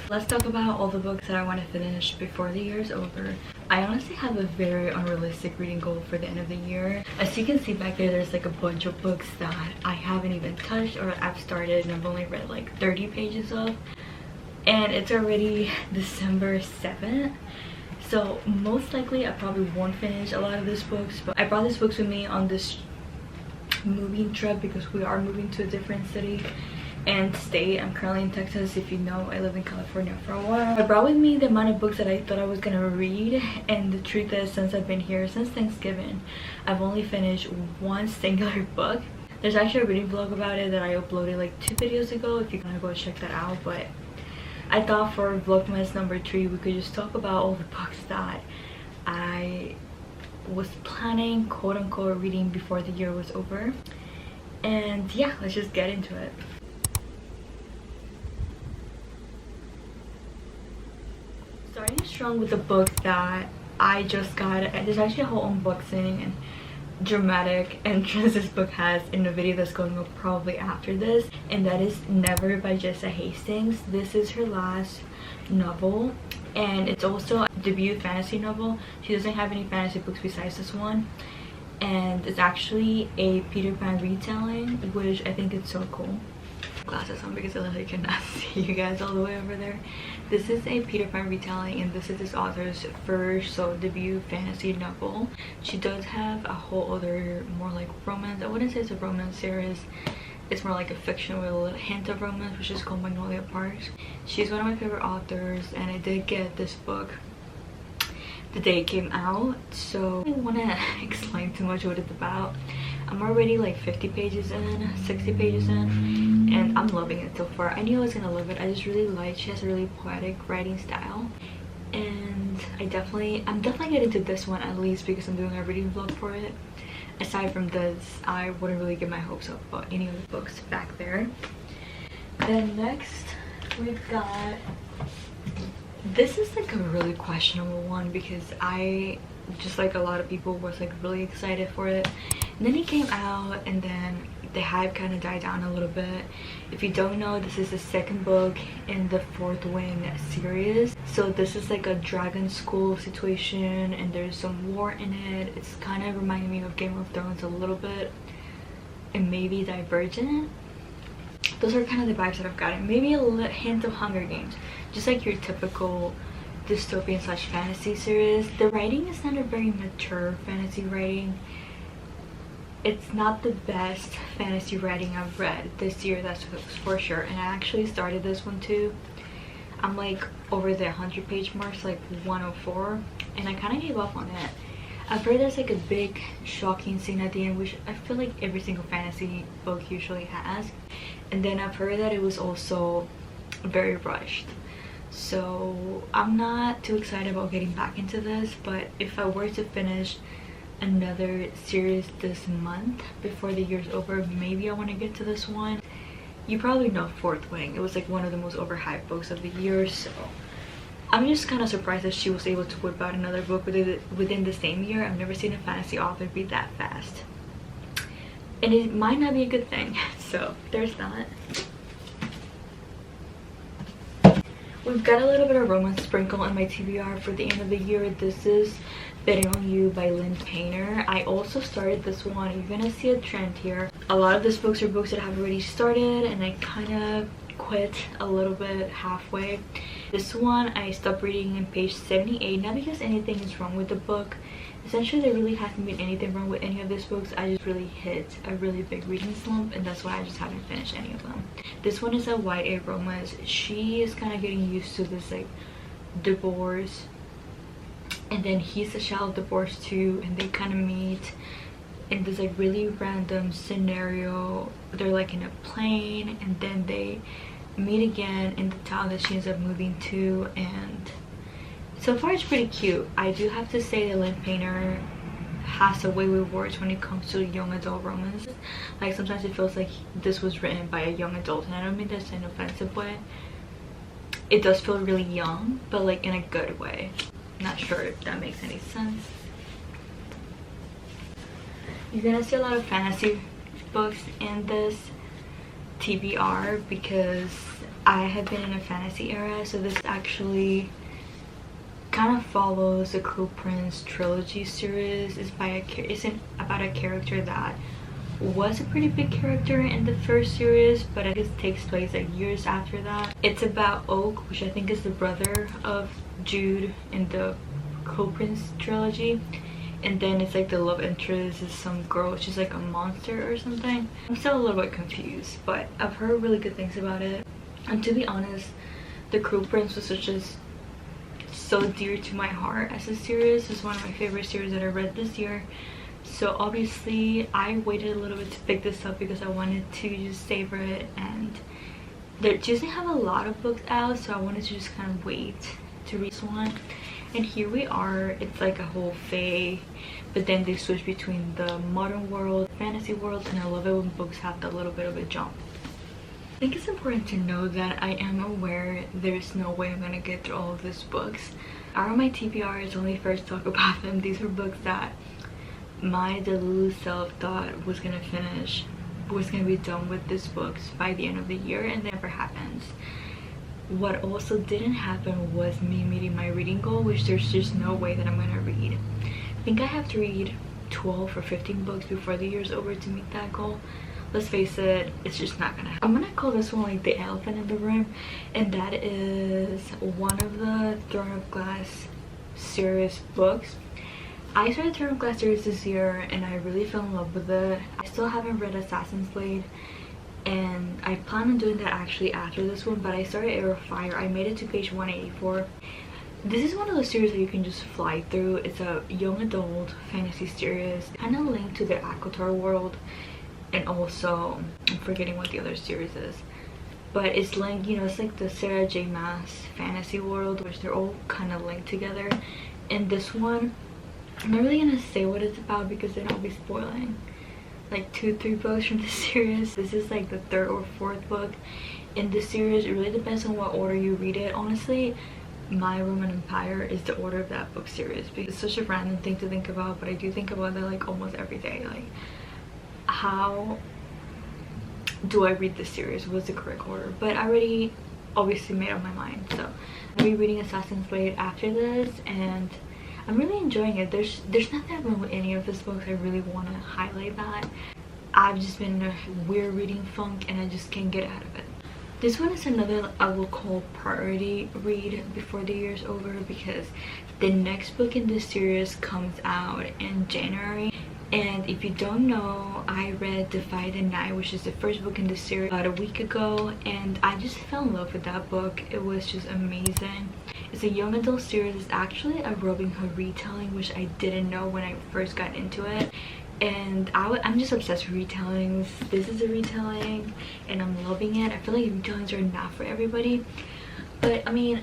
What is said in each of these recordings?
Let's talk about all the books that I want to finish before the year is over. I honestly have a very unrealistic reading goal for the end of the year. As you can see back there, there's like a bunch of books that I haven't even touched or I've started and I've only read like 30 pages of. And it's already December 7th. So most likely I probably won't finish a lot of these books. But I brought these books with me on this moving trip because we are moving to a different city and state. I'm currently in Texas. If you know, I lived in California for a while. I brought with me the amount of books that I thought I was gonna read, and the truth is, since I've been here since Thanksgiving, I've only finished one singular book. There's actually a reading vlog about it that I uploaded like 2 videos ago if you're gonna go check that out. But I thought for Vlogmas number 3 we could just talk about all the books that I was planning quote-unquote reading before the year was over. And yeah, let's just get into it. Starting strong with the book that I just got. There's actually a whole unboxing and dramatic entrance this book has in the video that's going up probably after this, and that is Never by Jessa Hastings. This is her last novel and it's also a debut fantasy novel. She doesn't have any fantasy books besides this one, and it's actually a Peter Pan retelling, which I think is so cool. Glasses on because I literally cannot see you guys all the way over there. This is a Peter Pan retelling and this is this author's first debut fantasy novel. She does have a whole other more like romance. I wouldn't say it's a romance series, it's more like a fiction with a little hint of romance, which is called Magnolia Parks. She's one of my favorite authors and I did get this book the day it came out, so I don't want to explain too much what it's about. I'm already like 50 pages in, 60 pages in, and I'm loving it so far. I knew I was gonna love it. I just really like, she has a really poetic writing style, and I'm definitely getting to this one at least because I'm doing a reading vlog for it. Aside from this, I wouldn't really get my hopes up about any of the books back there. Then next we've got, this is like a really questionable one because I, just like a lot of people, was like really excited for it. And then it came out and then the hype kind of died down a little bit. If you don't know, this is the second book in the Fourth Wing series. So this is like a dragon school situation and there's some war in it. It's kind of reminding me of Game of Thrones a little bit and maybe Divergent. Those are kind of the vibes that I've gotten. Maybe a little hint of Hunger Games, just like your typical dystopian slash fantasy series. The writing is not a very mature fantasy writing. It's not the best fantasy writing I've read this year, that's for sure. And I actually started this one too. I'm like over the 100-page mark, so like 104, and I kind of gave up on it. I've heard there's like a big shocking scene at the end, which I feel like every single fantasy book usually has. And then I've heard that it was also very rushed. So I'm not too excited about getting back into this, but if I were to finish another series this month before the year's over, maybe I want to get to this one. You probably know Fourth Wing. It was like one of the most overhyped books of the year, so I'm just kind of surprised that she was able to whip out another book within the same year. I've never seen a fantasy author be that fast, and it might not be a good thing. So there's that. We've got a little bit of romance sprinkle in my TBR for the end of the year. This is Betting on You by Lynn Painter. I also started this one. You're gonna see a trend here. A lot of these books are books that I have already started and I kind of quit a little bit halfway. This one I stopped reading in page 78, not because anything is wrong with the book. Essentially, there really hasn't been anything wrong with any of these books. I just really hit a really big reading slump and that's why I just haven't finished any of them. This one is a YA romance. She is kind of getting used to this like divorce, and then he's a child divorce too, and they kind of meet in this like really random scenario. They're like in a plane and then they meet again in the town that she ends up moving to, and so far it's pretty cute. I do have to say that Lynn Painter has a way with words when it comes to young adult romances. Like sometimes it feels like this was written by a young adult, and I don't mean this in an offensive way. It does feel really young, but like in a good way. Not sure if that makes any sense. You're gonna see a lot of fantasy books in this TBR because I have been in a fantasy era, so this actually kind of follows the Cruel Prince trilogy series. Isn't about a character that was a pretty big character in the first series, but I guess it takes place like years after that. It's about Oak, which I think is the brother of Jude in the Cruel Prince trilogy, and then it's like the love interest is some girl. She's like a monster or something. I'm still a little bit confused, but I've heard really good things about it. And to be honest, the Cruel Prince was so dear to my heart as a series. It's one of my favorite series that I read this year. So obviously I waited a little bit to pick this up because I wanted to just savor it, and they just have a lot of books out, so I wanted to just kind of wait to read this one. And here we are. It's like a whole fae, but then they switch between the modern world, fantasy world, and I love it when books have that little bit of a jump. I think it's important to know that I am aware there's no way I'm gonna get through all of these books. Out of my TBRs, when we first talk about them, these were books that my delulu self thought was gonna be done with these books by the end of the year, and that never happens. What also didn't happen was me meeting my reading goal, which there's just no way that I'm gonna read. I think I have to read 12 or 15 books before the year's over to meet that goal. Let's face it, it's just not gonna happen. I'm gonna call this one like the elephant in the room, and that is one of the Throne of Glass series books. I started Throne of Glass series this year and I really fell in love with it. I still haven't read Assassin's Blade, and I plan on doing that actually after this one, but I started Air of Fire. I made it to page 184. This is one of those series that you can just fly through. It's a young adult fantasy series, kind of linked to the ACOTAR world, and also I'm forgetting what the other series is, but it's like, you know, it's like the Sarah J Maas fantasy world, which they're all kind of linked together. And this one, I'm not really gonna say what it's about because then I'll be spoiling like 2-3 books from the series. This is like the 3rd or 4th book in the series. It really depends on what order you read it. Honestly, My Roman Empire is the order of that book series because it's such a random thing to think about, but I do think about that like almost every day. Like, how do I read this series? What's the correct order? But I already obviously made up my mind, so I'll be reading Assassin's Blade after this, and I'm really enjoying it. There's nothing wrong with any of these books. I really want to highlight that. I've just been in a weird reading funk and I just can't get out of it. This one is another I will call priority read before the year's over, because the next book in this series comes out in January. And if you don't know, I read Defy the Night, which is the first book in the series, about a week ago, and I just fell in love with that book. It was just amazing. It's a young adult series. It's actually a Robin Hood retelling, which I didn't know when I first got into it, and I'm just obsessed with retellings. This is a retelling and I'm loving it. I feel like retellings are not for everybody, but I mean,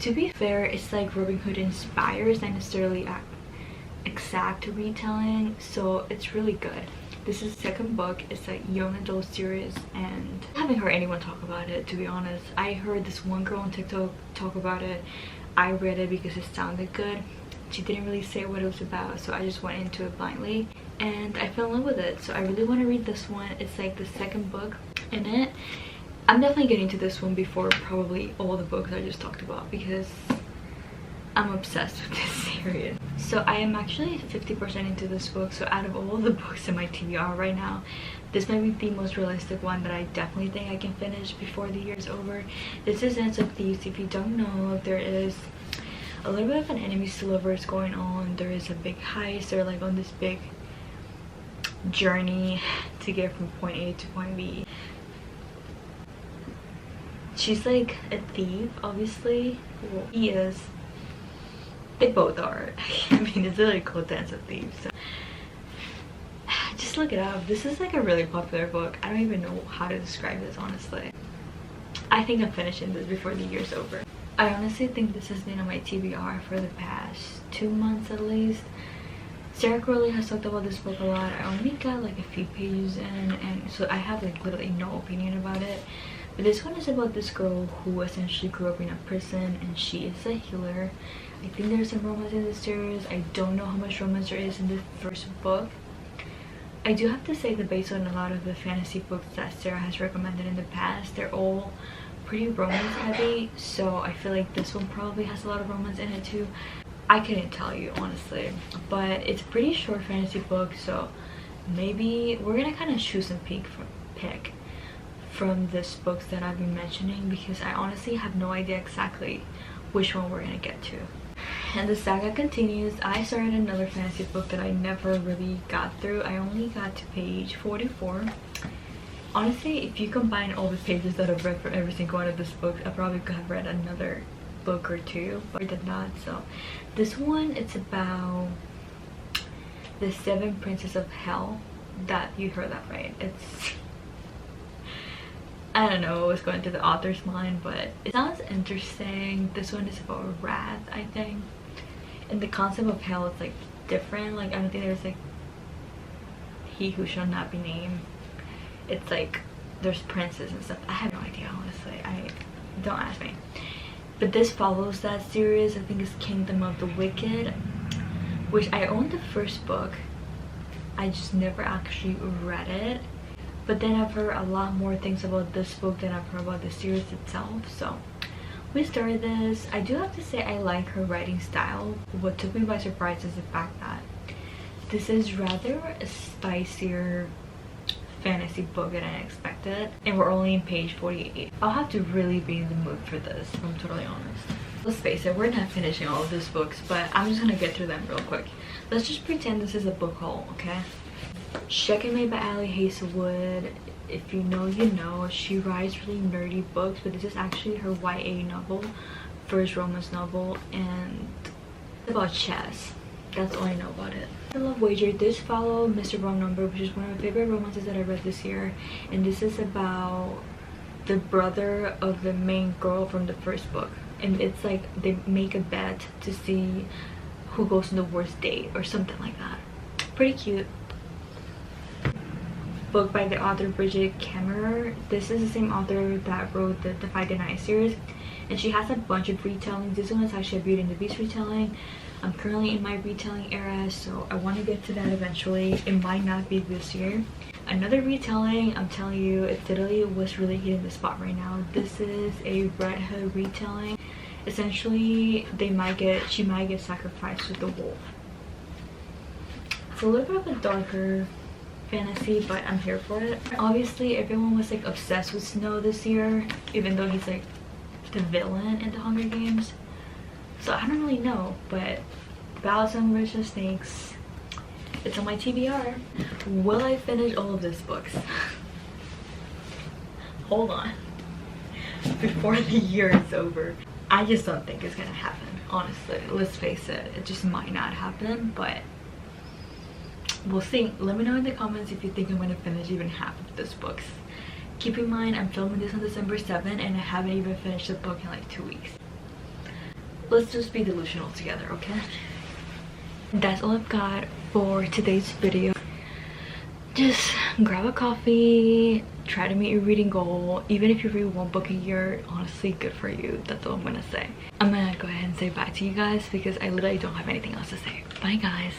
to be fair, it's like Robin Hood inspires, not necessarily exact retelling, so it's really good. This is the second book. It's a young adult series, and I haven't heard anyone talk about it, to be honest. I heard this one girl on TikTok talk about it. I read it because it sounded good. She didn't really say what it was about, so I just went into it blindly and I fell in love with it. So I really want to read this one. It's like the second book in it. I'm definitely getting to this one before probably all the books I just talked about because I'm obsessed with this series. So I am actually 50% into this book. So out of all the books in my TBR right now, this might be the most realistic one that I definitely think I can finish before the year's over. This is Dance of Thieves. If you don't know, there is a little bit of an enemies to lovers going on. There is a big heist. They're like on this big journey to get from point A to point B. She's like a thief, obviously. Well, he is. They both are. I mean, it's literally called Dance of Thieves. So just look it up. This is like a really popular book. I don't even know how to describe this, honestly. I think I'm finishing this before the year's over. I honestly think this has been on my TBR for the past 2 months at least. Sarah Crowley has talked about this book a lot. I only got like a few pages in, and so I have like literally no opinion about it. But this one is about this girl who essentially grew up in a prison, and she is a healer. I think there's some romance in this series. I don't know how much romance there is in the first book. I do have to say that based on a lot of the fantasy books that Sarah has recommended in the past, they're all pretty romance heavy, so I feel like this one probably has a lot of romance in it too. I couldn't tell you honestly, but it's a pretty short fantasy book, so maybe we're gonna kind of choose and pick from this books that I've been mentioning, because I honestly have no idea exactly which one we're gonna get to. And the saga continues. I started another fantasy book that I never really got through. I only got to page 44. Honestly, if you combine all the pages that I've read for every single one of this book, I probably could have read another book or two, but I did not. So this one, it's about the 7 princes of hell. That, you heard that right. It's, I don't know what was going through the author's mind, but it sounds interesting. This one is about wrath, I think, and the concept of hell is like different. Like, I don't think there's like he who shall not be named. It's like there's princes and stuff. I have no idea, honestly. Don't ask me. But this follows that series. I think it's Kingdom of the Wicked, which I own the first book. I just never actually read it, but then I've heard a lot more things about this book than I've heard about the series itself. So we started this. I do have to say I like her writing style. What took me by surprise is the fact that this is rather a spicier fantasy book than I expected, and we're only in page 48. I'll have to really be in the mood for this, if I'm totally honest. Let's face it, we're not finishing all of these books, but I'm just gonna get through them real quick. Let's just pretend this is a book haul, okay? Checkmate by Ali Hazelwood. If you know, you know. She writes really nerdy books, but this is actually her YA novel, first romance novel, and it's about chess. That's all I know about it. I love Wager. This followed Mr. Wrong Number, which is one of my favorite romances that I read this year, and this is about the brother of the main girl from the first book, and it's like they make a bet to see who goes on the worst date or something like that. Pretty cute. Book by the author Bridget Kemmerer. This is the same author that wrote the Defy the Night series, and she has a bunch of retellings. This one is actually a Beauty and the Beast retelling. I'm currently in my retelling era, so I want to get to that eventually. It might not be this year. Another retelling, I'm telling you, it's literally what's really hitting the spot right now. This is a Red Hood retelling. Essentially, she might get sacrificed with the wolf. It's a little bit of a darker fantasy, but I'm here for it. Obviously, everyone was like obsessed with Snow this year, even though he's like the villain in the Hunger Games. So I don't really know, but Bowser vs. Snakes, it's on my TBR. Will I finish all of these books? Hold on. Before the year is over. I just don't think it's gonna happen, honestly. Let's face it, it just might not happen, but we'll see. Let me know in the comments if you think I'm gonna finish even half of these books. Keep in mind, I'm filming this on December 7th, and I haven't even finished the book in like 2 weeks. Let's just be delusional together, okay? That's all I've got for today's video. Just grab a coffee, try to meet your reading goal. Even if you read 1 book a year, honestly, good for you. That's all I'm gonna say. I'm gonna go ahead and say bye to you guys because I literally don't have anything else to say. Bye, guys.